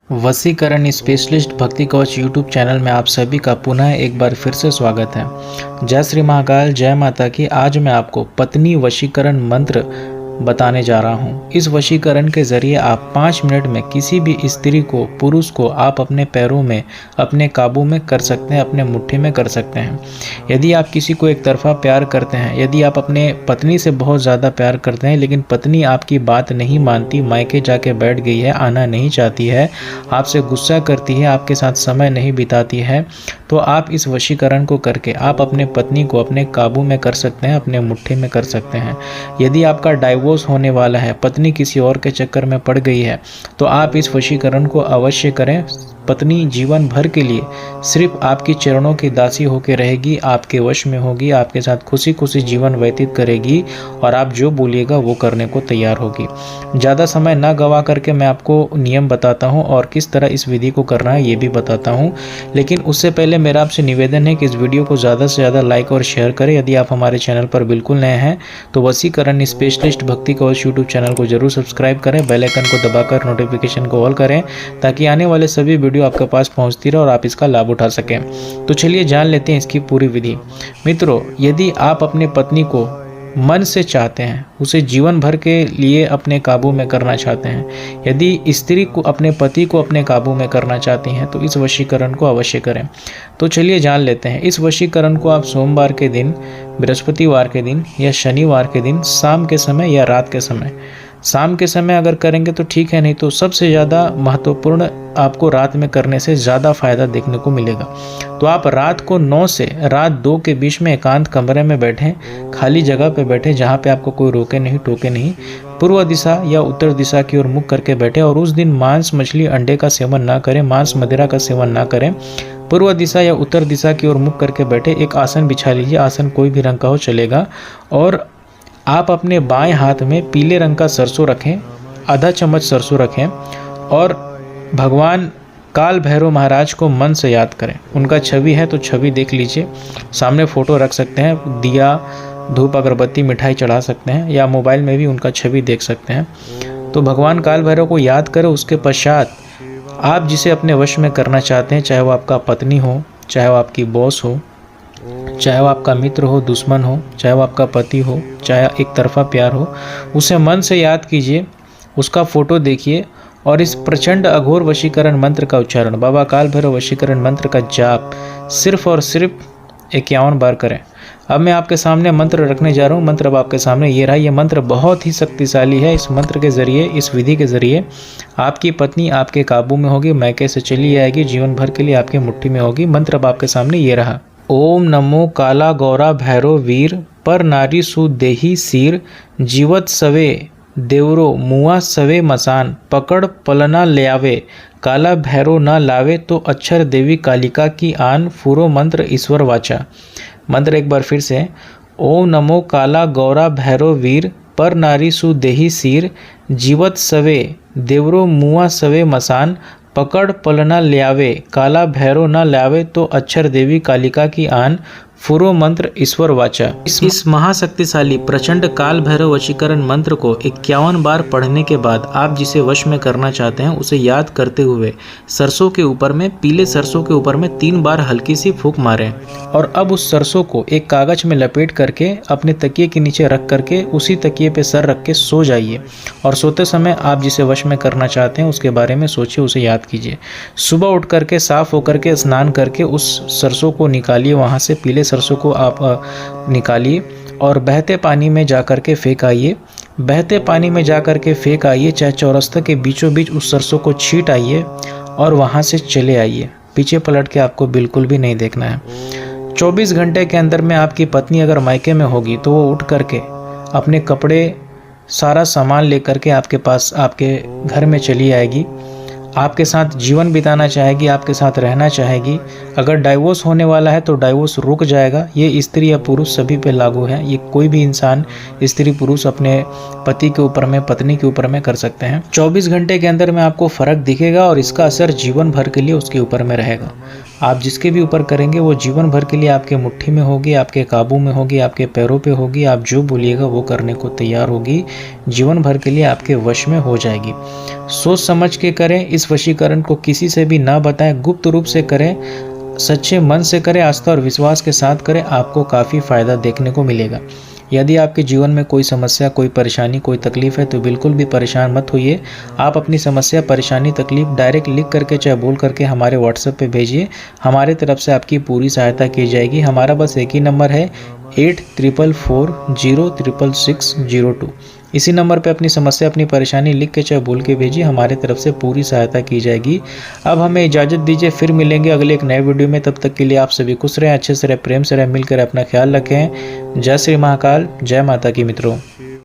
वशीकरण specialist भक्ति कवच YouTube channel में आप सभी का पुनः एक बार फिर से स्वागत है। जय श्री महाकाल, जय माता की। आज मैं आपको पत्नी वशीकरण मंत्र बताने जा रहा हूँ। इस वशीकरण के जरिए आप 5 मिनट में किसी भी स्त्री को, पुरुष को आप अपने पैरों में, अपने काबू में कर सकते हैं, अपने मुट्ठी में कर सकते हैं। यदि आप किसी को एक तरफा प्यार करते हैं, यदि आप अपने पत्नी से बहुत ज़्यादा प्यार करते हैं लेकिन पत्नी आपकी बात नहीं मानती, मायके जाके बैठ गई है, आना नहीं चाहती है, आपसे गुस्सा करती है, आपके साथ समय नहीं बिताती है, तो आप इस वशीकरण को करके आप अपने पत्नी को अपने काबू में कर सकते हैं, अपने मुट्ठी में कर सकते हैं। यदि आपका डाइवोर्स होने वाला है, पत्नी किसी और के चक्कर में पड़ गई है, तो आप इस वशीकरण को अवश्य करें। पत्नी जीवन भर के लिए सिर्फ आपकी चरणों की दासी होकर रहेगी, आपके वश में होगी, आपके साथ खुशी खुशी जीवन व्यतीत करेगी और आप जो बोलिएगा वो करने को तैयार होगी। ज़्यादा समय ना गवा करके मैं आपको नियम बताता हूँ और किस तरह इस विधि को करना है ये भी बताता हूँ। लेकिन उससे पहले मेरा आपसे निवेदन है कि इस वीडियो को ज़्यादा से ज़्यादा लाइक और शेयर करें। यदि आप हमारे चैनल पर बिल्कुल नए हैं तो वशीकरण स्पेशलिस्ट भक्ति कवच यूट्यूब चैनल को जरूर सब्सक्राइब करें, बेल आइकन को दबाकर नोटिफिकेशन को ऑल करें ताकि आने वाले सभी वीडियो आपके पास पहुंचती रहे और आप इसका लाभ उठा सकें। तो चलिए जान लेते हैं इसकी पूरी विधि। मित्रों, यदि आप अपने पत्नी को मन से चाहते हैं, उसे जीवन भर के लिए अपने काबू में करना चाहते हैं, यदि स्त्री को अपने पति को अपने काबू में करना चाहती हैं, तो इस वशीकरण को अवश्य करें। तो चलिए जान लेते हैं। इस वशीकरण को आप सोमवार के दिन, बृहस्पतिवार के दिन या शनिवार के दिन शाम के समय या रात के समय, शाम के समय अगर करेंगे तो ठीक है, नहीं तो सबसे ज़्यादा महत्वपूर्ण आपको रात में करने से ज़्यादा फायदा देखने को मिलेगा। तो आप रात को 9 से रात 2 के बीच में एकांत कमरे में बैठें, खाली जगह पे बैठें जहाँ पे आपको कोई रोके नहीं टोके नहीं, पूर्व दिशा या उत्तर दिशा की ओर मुख करके बैठे और उस दिन मांस, मछली, अंडे का सेवन ना करें, मांस मदिरा का सेवन ना करें। पूर्व दिशा या उत्तर दिशा की ओर मुख करके बैठे, एक आसन बिछा लीजिए, आसन कोई भी रंग का हो चलेगा, और आप अपने बाएं हाथ में पीले रंग का सरसों रखें, आधा चम्मच सरसों रखें और भगवान काल भैरव महाराज को मन से याद करें। उनका छवि है तो छवि देख लीजिए, सामने फ़ोटो रख सकते हैं, दिया, धूप, अगरबत्ती, मिठाई चढ़ा सकते हैं या मोबाइल में भी उनका छवि देख सकते हैं। तो भगवान काल भैरव को याद करें। उसके पश्चात आप जिसे अपने वश में करना चाहते हैं, चाहे वो आपका पत्नी हो, चाहे वो आपकी बॉस हो, चाहे वो आपका मित्र हो, दुश्मन हो, चाहे वो आपका पति हो, चाहे एक तरफा प्यार हो, उसे मन से याद कीजिए, उसका फोटो देखिए और इस प्रचंड अघोर वशीकरण मंत्र का उच्चारण, बाबा काल भैरव वशीकरण मंत्र का जाप सिर्फ और सिर्फ 51 बार करें। अब मैं आपके सामने मंत्र रखने जा रहा हूँ। मंत्र अब आपके सामने ये रहा। ये मंत्र बहुत ही शक्तिशाली है। इस मंत्र के जरिए, इस विधि के जरिए आपकी पत्नी आपके काबू में होगी, मैके से चली आएगी, जीवन भर के लिए आपकी मुट्ठी में होगी। मंत्र अब आपके सामने ये रहा। ओम नमो काला गौरा भैरव वीर, पर नारी सुदेही सीर, जीवत सवे देवरो मुआ सवे मसान, पकड़ पलना ले आवे, काला भैरव न लावे, तो अक्षर देवी कालिका की आन, फूरो मंत्र ईश्वर वाचा। मंत्र एक बार फिर से। ओम नमो काला गौरा भैरव वीर, पर नारी सुदेही सीर, जीवत सवे देवरो मुआ सवे मसान, पकड़ पलना ले आवे, काला भैरव न लावे, तो अक्षर देवी कालिका की आन, फुरो मंत्र ईश्वर वाचा। इस महाशक्तिशाली प्रचंड काल भैरव वशीकरण मंत्र को 51 बार पढ़ने के बाद आप जिसे वश में करना चाहते हैं उसे याद करते हुए सरसों के ऊपर में, पीले सरसों के ऊपर में 3 बार हल्की सी फूंक मारें और अब उस सरसों को एक कागज में लपेट करके अपने तकिए के नीचे रख करके उसी तकिए पे सर रख के सो जाइए और सोते समय आप जिसे वश में करना चाहते हैं उसके बारे में सोचिए, उसे याद कीजिए। सुबह उठ करके साफ होकर के स्नान करके उस सरसों को निकालिए, वहाँ से पीले सरसों को आप निकालिए और बहते पानी में जा कर के फेंक आइए। बहते पानी में जा कर के फेंक आइए, चाहे चौरस्ता के बीचों बीच उस सरसों को छीट आइए और वहाँ से चले आइए। पीछे पलट के आपको बिल्कुल भी नहीं देखना है। 24 घंटे के अंदर में आपकी पत्नी अगर मायके में होगी तो वो उठ करके अपने कपड़े, सारा सामान लेकर के आपके पास, आपके घर में चली आएगी, आपके साथ जीवन बिताना चाहेगी, आपके साथ रहना चाहेगी। अगर डाइवोर्स होने वाला है तो डाइवोर्स रुक जाएगा। ये स्त्री या पुरुष सभी पे लागू है। ये कोई भी इंसान, स्त्री पुरुष, अपने पति के ऊपर में, पत्नी के ऊपर में कर सकते हैं। 24 घंटे के अंदर में आपको फ़र्क दिखेगा और इसका असर जीवन भर के लिए उसके ऊपर में रहेगा। आप जिसके भी ऊपर करेंगे वो जीवन भर के लिए आपके मुट्ठी में होगी, आपके काबू में होगी, आपके पैरों पे होगी। आप जो बोलिएगा वो करने को तैयार होगी, जीवन भर के लिए आपके वश में हो जाएगी। सोच समझ के करें, इस वशीकरण को किसी से भी ना बताएं, गुप्त रूप से करें, सच्चे मन से करें, आस्था और विश्वास के साथ करें। आपको काफ़ी फायदा देखने को मिलेगा। यदि आपके जीवन में कोई समस्या, कोई परेशानी, कोई तकलीफ है तो बिल्कुल भी परेशान मत होइए। आप अपनी समस्या, परेशानी, तकलीफ डायरेक्ट लिख करके चाहे बोल करके हमारे व्हाट्सएप पे भेजिए। हमारे तरफ से आपकी पूरी सहायता की जाएगी। हमारा बस एक ही नंबर है 8444066602। इसी नंबर पे अपनी समस्या, अपनी परेशानी लिख के चाहे बोल के भेजिए। हमारे तरफ से पूरी सहायता की जाएगी। अब हमें इजाज़त दीजिए, फिर मिलेंगे अगले एक नए वीडियो में। तब तक के लिए आप सभी खुश रहें, अच्छे से रहें, प्रेम से रहें, मिलकर अपना ख्याल रखें। जय श्री महाकाल, जय माता की मित्रों।